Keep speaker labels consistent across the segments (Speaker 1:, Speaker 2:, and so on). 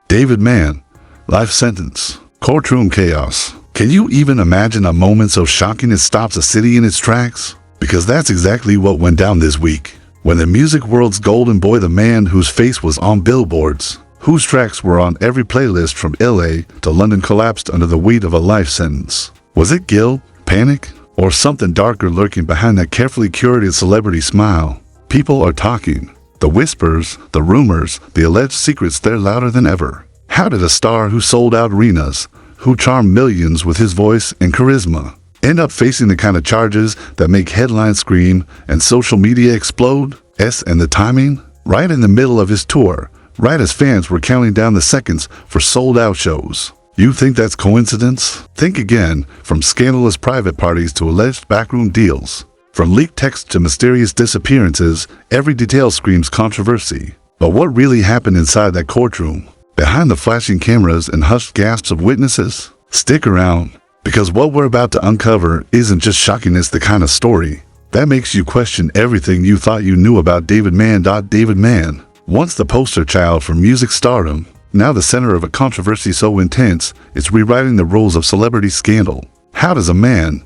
Speaker 1: David Mann, life sentence. Courtroom chaos. Can you even imagine a moment so shocking it stops a city in its tracks? Because that's exactly what went down this week. When the music world's golden boy, the man whose face was on billboards, whose tracks were on every playlist from LA to London, collapsed under the weight of a life sentence. Was it guilt, panic, or something darker lurking behind that carefully curated celebrity smile? People are talking. The whispers, the rumors, the alleged secrets, they're louder than ever. How did a star who sold out arenas, who charmed millions with his voice and charisma, end up facing the kind of charges that make headlines scream and social media explode? And the timing? Right in the middle of his tour, right as fans were counting down the seconds for sold-out shows. You think that's coincidence? Think again. From scandalous private parties to alleged backroom deals, from leaked texts to mysterious disappearances, every detail screams controversy. But what really happened inside that courtroom? Behind the flashing cameras and hushed gasps of witnesses? Stick around, because what we're about to uncover isn't just shocking, it's the kind of story that makes you question everything you thought you knew about David Mann. David Mann, once the poster child for music stardom, now the center of a controversy so intense it's rewriting the rules of celebrity scandal. How does a man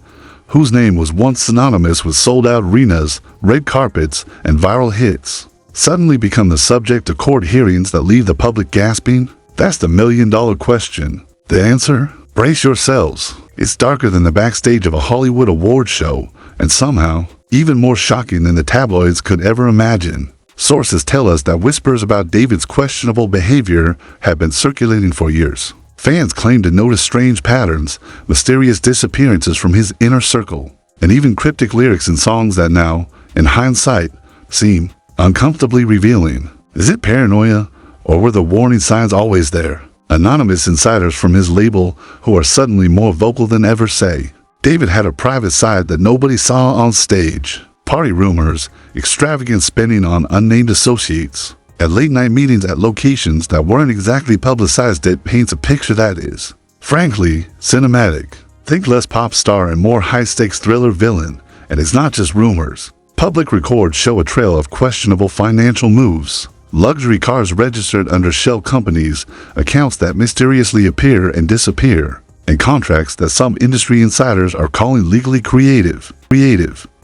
Speaker 1: whose name was once synonymous with sold-out arenas, red carpets, and viral hits suddenly become the subject of court hearings that leave the public gasping? That's the million-dollar question. The answer? Brace yourselves. It's darker than the backstage of a Hollywood award show, and somehow even more shocking than the tabloids could ever imagine. Sources tell us that whispers about David's questionable behavior have been circulating for years. Fans claim to notice strange patterns, mysterious disappearances from his inner circle, and even cryptic lyrics in songs that now, in hindsight, seem uncomfortably revealing. Is it paranoia, or were the warning signs always there? Anonymous insiders from his label who are suddenly more vocal than ever say David had a private side that nobody saw on stage. Party rumors, extravagant spending on unnamed associates, at late-night meetings at locations that weren't exactly publicized. It paints a picture that is, frankly, cinematic. Think less pop star and more high-stakes thriller villain. And it's not just rumors. Public records show a trail of questionable financial moves. Luxury cars registered under shell companies, accounts that mysteriously appear and disappear, and contracts that some industry insiders are calling legally creative.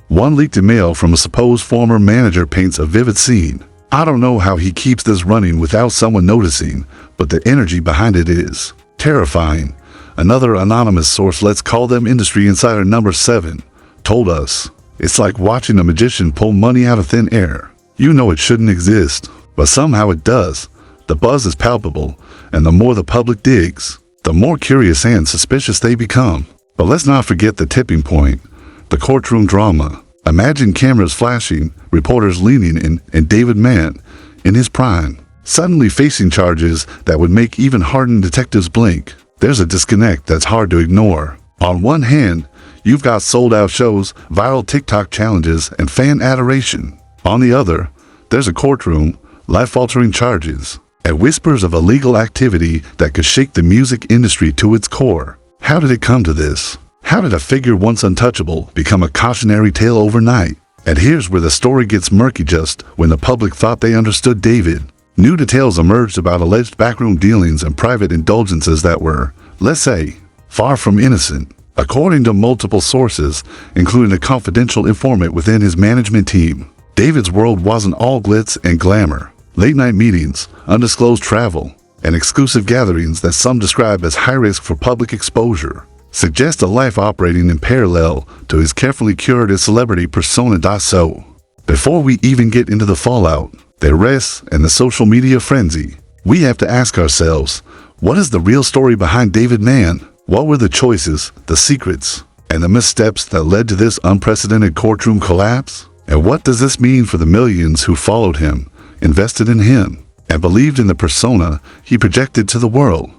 Speaker 1: One leaked email from a supposed former manager paints a vivid scene. I don't know how he keeps this running without someone noticing, but the energy behind it is terrifying. Another anonymous source, let's call them industry insider number 7, told us, it's like watching a magician pull money out of thin air. You know it shouldn't exist, but somehow it does. The buzz is palpable, and the more the public digs, the more curious and suspicious they become. But let's not forget the tipping point, the courtroom drama. Imagine cameras flashing, reporters leaning in, and David Mann, in his prime, suddenly facing charges that would make even hardened detectives blink. There's a disconnect that's hard to ignore. On one hand, you've got sold-out shows, viral TikTok challenges, and fan adoration. On the other, there's a courtroom, life-altering charges, and whispers of illegal activity that could shake the music industry to its core. How did it come to this? How did a figure once untouchable become a cautionary tale overnight? And here's where the story gets murky. Just when the public thought they understood David, new details emerged about alleged backroom dealings and private indulgences that were, let's say, far from innocent. According to multiple sources, including a confidential informant within his management team, David's world wasn't all glitz and glamour. Late-night meetings, undisclosed travel, and exclusive gatherings that some describe as high risk for public exposure suggest a life operating in parallel to his carefully curated celebrity persona. So, before we even get into the fallout, the arrests, and the social media frenzy, we have to ask ourselves, what is the real story behind David Mann? What were the choices, the secrets, and the missteps that led to this unprecedented courtroom collapse? And what does this mean for the millions who followed him, invested in him, and believed in the persona he projected to the world?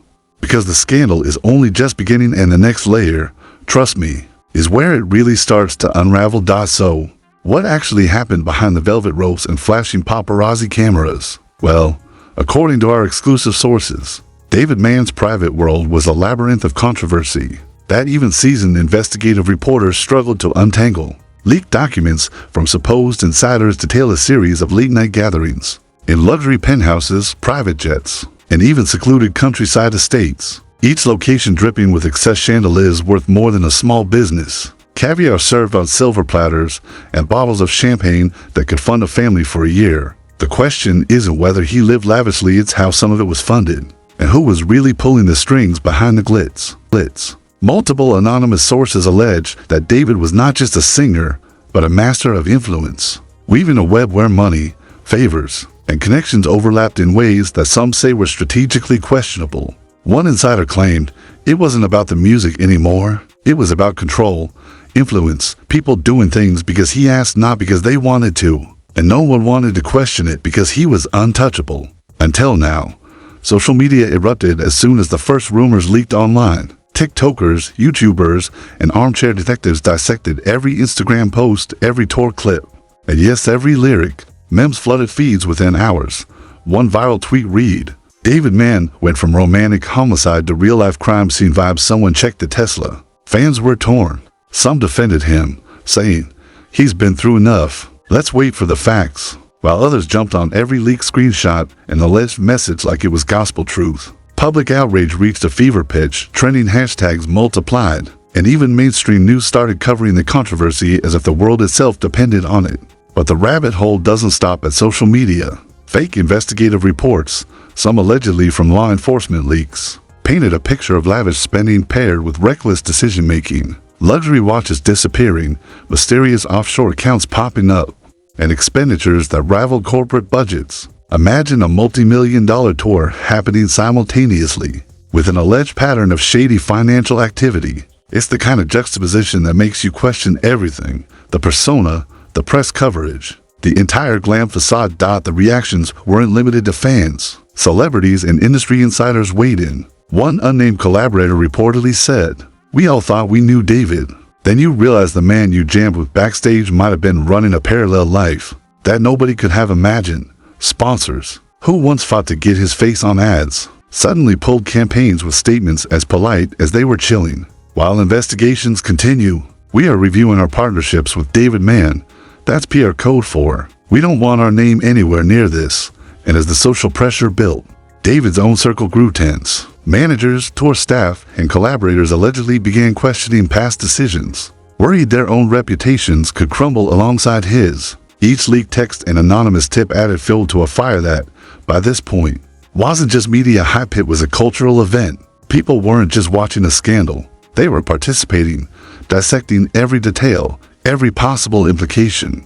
Speaker 1: Because the scandal is only just beginning, and the next layer, trust me, is where it really starts to unravel. So, what actually happened behind the velvet ropes and flashing paparazzi cameras? Well, according to our exclusive sources, David Mann's private world was a labyrinth of controversy that even seasoned investigative reporters struggled to untangle. Leaked documents from supposed insiders detail a series of late-night gatherings in luxury penthouses, private jets, and even secluded countryside estates. Each location dripping with excess chandeliers worth more than a small business. Caviar served on silver platters and bottles of champagne that could fund a family for a year. The question isn't whether he lived lavishly, it's how some of it was funded, and who was really pulling the strings behind the glitz. Multiple anonymous sources allege that David was not just a singer, but a master of influence, weaving a web where money, favors, and connections overlapped in ways that some say were strategically questionable. One insider claimed it wasn't about the music anymore. It was about control, influence, people doing things because he asked, not because they wanted to. And no one wanted to question it because he was untouchable. Until now. Social media erupted as soon as the first rumors leaked online. TikTokers, YouTubers, and armchair detectives dissected every Instagram post, every tour clip, and yes, every lyric. Memes flooded feeds within hours. One viral tweet read, "David Mann went from romantic homicide to real-life crime scene vibes. Someone checked the Tesla." Fans were torn. Some defended him, saying, "He's been through enough. Let's wait for the facts," while others jumped on every leaked screenshot and alleged message like it was gospel truth. Public outrage reached a fever pitch, trending hashtags multiplied, and even mainstream news started covering the controversy as if the world itself depended on it. But the rabbit hole doesn't stop at social media. Fake investigative reports, some allegedly from law enforcement leaks, painted a picture of lavish spending paired with reckless decision-making. Luxury watches disappearing, mysterious offshore accounts popping up, and expenditures that rivaled corporate budgets. Imagine a multi-million-dollar tour happening simultaneously, with an alleged pattern of shady financial activity. It's the kind of juxtaposition that makes you question everything: the persona, the press coverage, the entire glam facade. The reactions weren't limited to fans. Celebrities and industry insiders weighed in. One unnamed collaborator reportedly said, "We all thought we knew David. Then you realize the man you jammed with backstage might have been running a parallel life that nobody could have imagined." Sponsors, who once fought to get his face on ads, suddenly pulled campaigns with statements as polite as they were chilling. While investigations continue, we are reviewing our partnerships with David Mann. That's PR code for, we don't want our name anywhere near this. And as the social pressure built, David's own circle grew tense. Managers, tour staff, and collaborators allegedly began questioning past decisions, worried their own reputations could crumble alongside his. Each leaked text and anonymous tip added fuel to a fire that, by this point, wasn't just media hype, it was a cultural event. People weren't just watching a scandal, they were participating, dissecting every detail, every possible implication.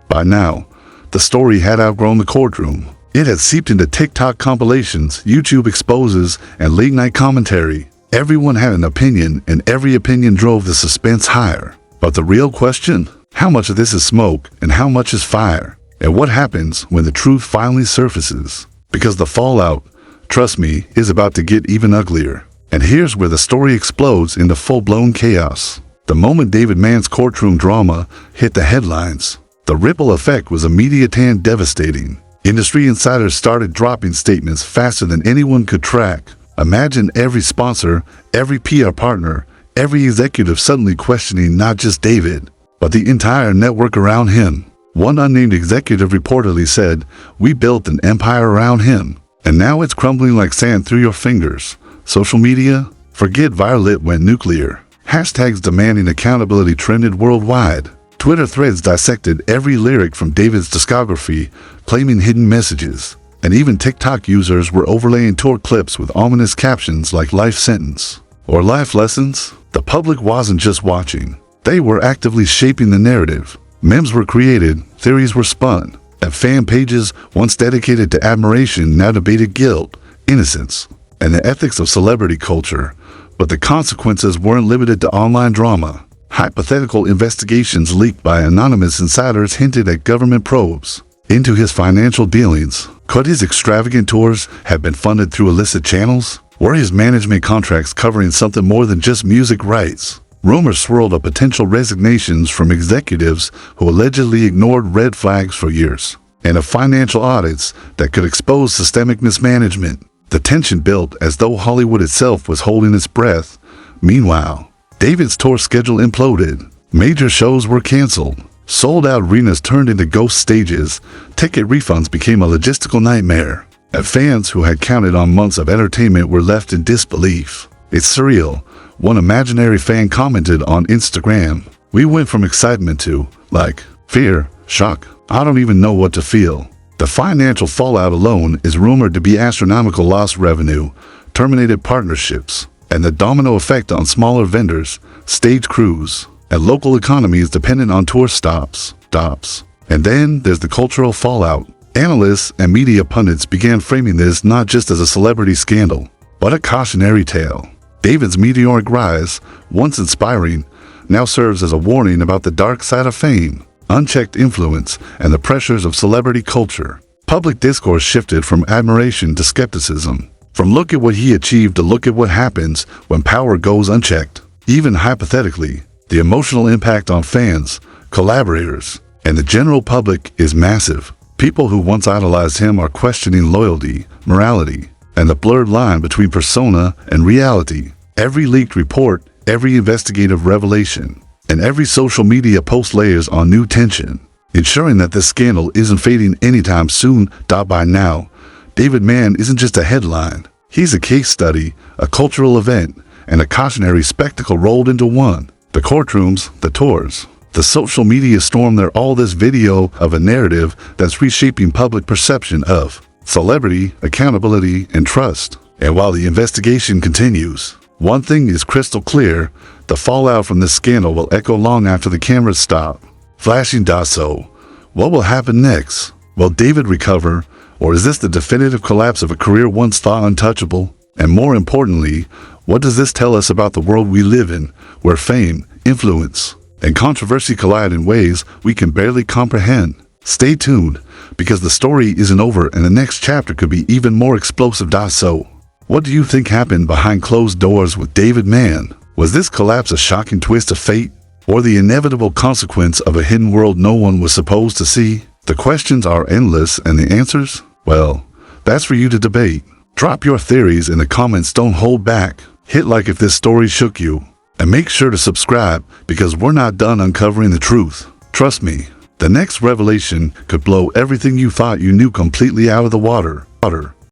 Speaker 1: By now, the story had outgrown the courtroom. It had seeped into TikTok compilations, YouTube exposes, and late-night commentary. Everyone had an opinion, and every opinion drove the suspense higher. But the real question? How much of this is smoke, and how much is fire? And what happens when the truth finally surfaces? Because the fallout, trust me, is about to get even uglier. And here's where the story explodes into full-blown chaos. The moment David Mann's courtroom drama hit the headlines, the ripple effect was immediate and devastating. Industry insiders started dropping statements faster than anyone could track. Imagine every sponsor, every PR partner, every executive suddenly questioning not just David, but the entire network around him. One unnamed executive reportedly said, "We built an empire around him, and now it's crumbling like sand through your fingers." Social media? Forget viral, it went nuclear. Hashtags demanding accountability trended worldwide. Twitter threads dissected every lyric from David's discography, claiming hidden messages. And even TikTok users were overlaying tour clips with ominous captions like "life sentence" or "life lessons." The public wasn't just watching. They were actively shaping the narrative. Memes were created, theories were spun, and fan pages once dedicated to admiration now debated guilt, innocence, and the ethics of celebrity culture. But the consequences weren't limited to online drama. Hypothetical investigations leaked by anonymous insiders hinted at government probes into his financial dealings. Could his extravagant tours have been funded through illicit channels? Were his management contracts covering something more than just music rights? Rumors swirled of potential resignations from executives who allegedly ignored red flags for years, and of financial audits that could expose systemic mismanagement. The tension built as though Hollywood itself was holding its breath. Meanwhile, David's tour schedule imploded. Major shows were canceled. Sold-out arenas turned into ghost stages. Ticket refunds became a logistical nightmare. and fans who had counted on months of entertainment were left in disbelief. "It's surreal," one imaginary fan commented on Instagram. "We went from excitement to, fear, shock. I don't even know what to feel." The financial fallout alone is rumored to be astronomical: lost revenue, terminated partnerships, and the domino effect on smaller vendors, stage crews, and local economies dependent on tour stops. And then there's the cultural fallout. Analysts and media pundits began framing this not just as a celebrity scandal, but a cautionary tale. David's meteoric rise, once inspiring, now serves as a warning about the dark side of fame, unchecked influence, and the pressures of celebrity culture. Public discourse shifted from admiration to skepticism, from "look at what he achieved" to "look at what happens when power goes unchecked." Even hypothetically, the emotional impact on fans, collaborators, and the general public is massive. People who once idolized him are questioning loyalty, morality, and the blurred line between persona and reality. Every leaked report, every investigative revelation, and every social media post layers on new tension, ensuring that this scandal isn't fading anytime soon. By now, David Mann isn't just a headline. He's a case study, a cultural event, and a cautionary spectacle rolled into one. The courtrooms, the tours, the social media storm, they're all this video of a narrative that's reshaping public perception of celebrity, accountability, and trust. And while the investigation continues, one thing is crystal clear: the fallout from this scandal will echo long after the cameras stop. Flashing. So, what will happen next? Will David recover, or is this the definitive collapse of a career once thought untouchable? And more importantly, what does this tell us about the world we live in, where fame, influence, and controversy collide in ways we can barely comprehend? Stay tuned, because the story isn't over and the next chapter could be even more explosive. So, what do you think happened behind closed doors with David Mann? Was this collapse a shocking twist of fate, or the inevitable consequence of a hidden world no one was supposed to see? The questions are endless, and the answers? Well, that's for you to debate. Drop your theories in the comments, don't hold back. Hit like if this story shook you, and make sure to subscribe, because we're not done uncovering the truth. Trust me, the next revelation could blow everything you thought you knew completely out of the water.